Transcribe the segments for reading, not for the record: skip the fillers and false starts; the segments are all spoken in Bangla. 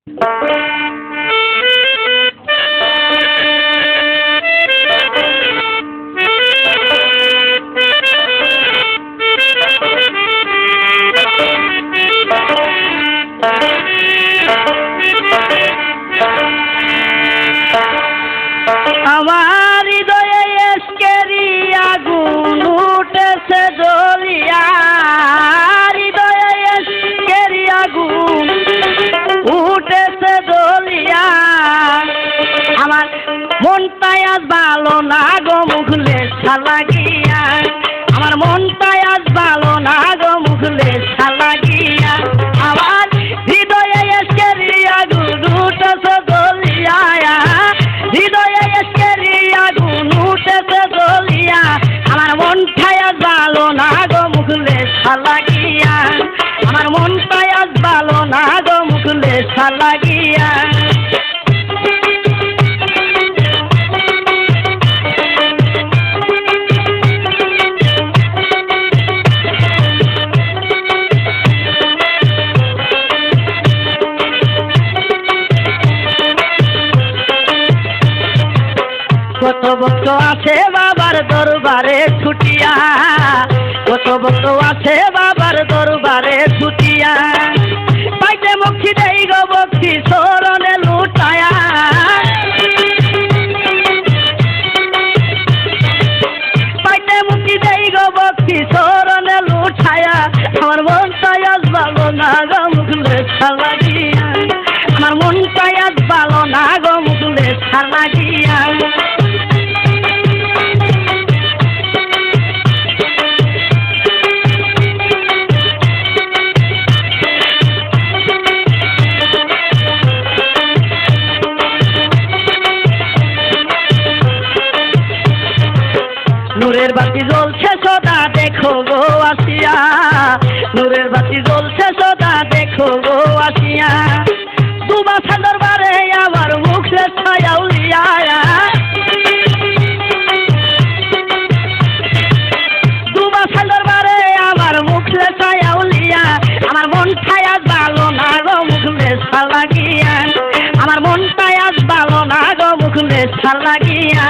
আমার হৃদয়ে এসকেরি আগুন উঠেছে জ্বলিয়া, হৃদয়ে এসকেরি আগুন উঠেছে জ্বলিয়া। আমার মনটাই আজ ভালো না গো মুখলে লাগিয়া, আমার মনটাই আজ ভালো না গো মুখলে লাগিয়া। আমার হৃদয়ে এসকেরি আগুন উঠেছে জ্বলিয়া, হৃদয়ে এসকেরি আগুন উঠেছে জ্বলিয়া। আমার মনটাই আজ ভালো না গো মুখলে লাগিয়া, আমার মনটাই আজ ভালো না গো মুখলে লাগিয়া। কত ভক্ত আছে বাবার দরবারে ছুটিয়া, কত ভক্ত আছে বাবার দরবারে ছুটিয়া। পাইতে মুক্তি দেই গো ভক্তি চরণে লুটায়া, পাইতে মুক্তি দেই গো ভক্তি চরণে লুটায়া। আমার মনটাই আজ ভালো না গো মুখলে লাগিয়া, আমার মনটাই আজ ভালো না গো মুখলে লাগিয়া। নূরের বাতি জ্বলছে সদা দেখো গো আসিয়া, নূরের বাতি জ্বলছে সদা দেখো গো আসিয়া। সুবাসা দরবারে আমার মুখে ছায়াউলিয়া, সুবাসা দরবারে আমার মুখে ছায়াউলিয়া। আমার মনটাই আজ ভালো না গো মুখলে লাগিয়া, আমার মনটাই আজ ভালো না গো মুখলে লাগিয়া।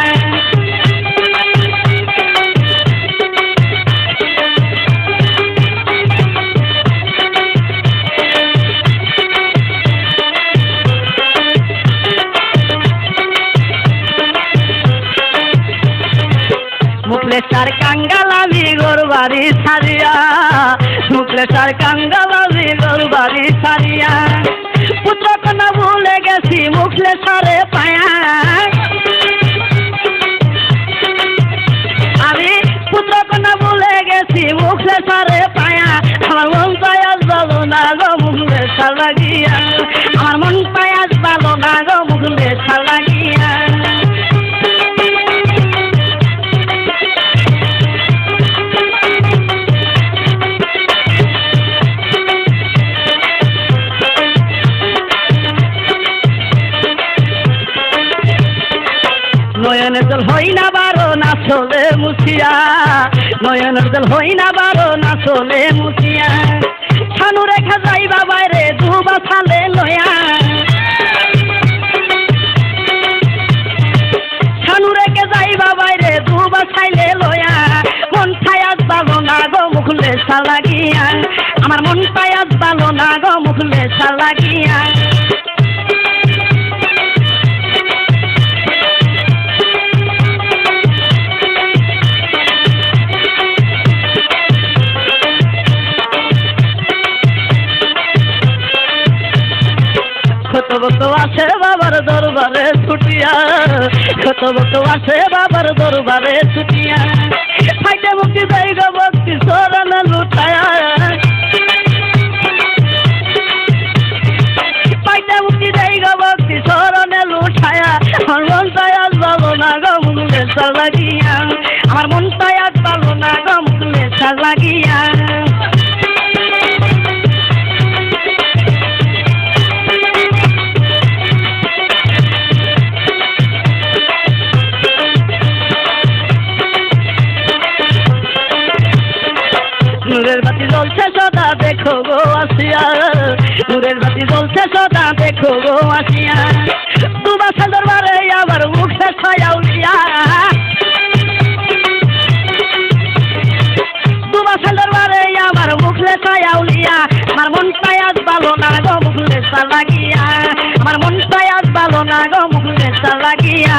মুখলেশার কাঙ্গাল আমি গোর বাড়ি ছাড়িয়া, মুখলেশার কাঙ্গাল আমি গোর বাড়ি ছাড়িয়া। পুত্র কন্যা ভুলে গেছি মুখলেশারে পায়া, আমি পুত্র কন্যা ভুলে গেছি মুখলেশারে পায়া। আমার মনটাই আজ ভালো না গো মুখলেশা লাগিয়া, আমার মনটাই আজ ভালো না গো মুখলেশা লাগিয়া। নয়নের জল হই না বারো না চলে মুছিয়া, নয়নের জল হই না বারো না চলে মুছিয়া। ছানু রেখা যাইবা বাইরে দুবা ছালে লয়া, ছানু রেখে যাইবা বাইরে দুবা ছাইলে লয়া। মনটাই আজ ভালো না গো মুখলে লাগিয়া, আমার মনটাই আজ ভালো না গো মুখলে লাগিয়া। কত ভক্ত আছে বাবার দরবারে ছুটিয়া, কত ভক্ত আছে বাবার দরবারে ছুটিয়া। পাইতে মুক্তি দেই গো ভক্তি চরণে লুটায়া, পাইতে মুক্তি দেই গো ভক্তি চরণে লুটায়া। আমার মনটাই আজ ভালো না গো মুখলে লাগিয়া, আমার মনটাই আজ ভালো না গো মুখলে লাগিয়া। নূরের বাতি জ্বলছে সদা দেখো গো আসিয়া, নূরের বাতি জ্বলছে সদা দেখো গো আসিয়া দুবাসা দরবারে আবার মুখে ছায়াউলিয়া দুবাসা দরবারে আমার মুখলে ছায়াউলিয়া আমার মনটাই আজ ভালো না গো মুখলে লাগিয়া আমার মনটাই আজ ভালো না গো মুখলে লাগিয়া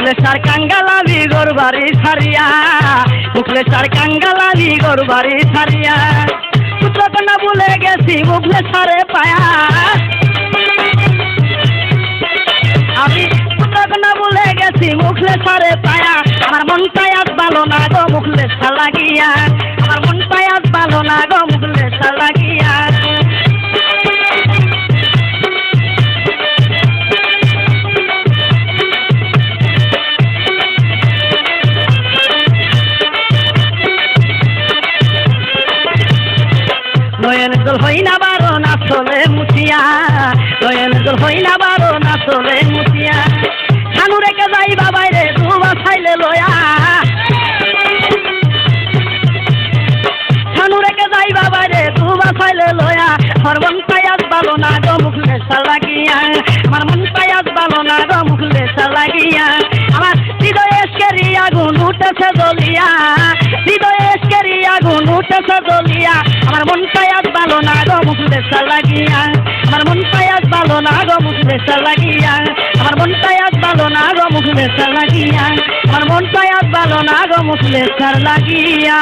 মুখলেশার কাঙ্গালালি গরবারি ছাড়িয়া মুখলেশার কাঙ্গালালি গরবারি ছাড়িয়া পুত্রকন্যা ভুলে গেছি মুখলেশারে পায়া আমি পুত্রকন্যা ভুলে গেছি মুখলেশারে পায়া আমার মনটাই আজ ভালো না গো মুখলেশা লাগিয়া আমার মনটাই আজ ভালো না গো মুখলেশা লাগিয়া নয়ন জল হই না বারো না চলে মুছিয়া নয়ন জল হই না বারো না চলে মুছিয়া ছানু রেখে যাই বাবাই রে দুবা খাইলে লয়া ছানু রেখে যাই বাবাই রে দুবা খাইলে লয়া আমার মনটাই আজ ভালো না গো মুখলেশা লাগিয়া আমার মনটাই আজ ভালো না গো মুখলেশা লাগিয়া আমার হৃদয়ে এসকেরি আগুন উঠেছে জ্বলিয়া হৃদয়ে এসকেরি আগুন উঠেছে জ্বলিয়া আমার মনটাই আজ ভালো না গো মুখলেশা লাগিয়া আমার মনটাই আজ ভালো না গো মুখলেশা লাগিয়া আমার মনটাই আজ ভালো না গো মুখলেশা লাগিয়া আমার মনটাই আজ ভালো না গো মুখলেশা লাগিয়া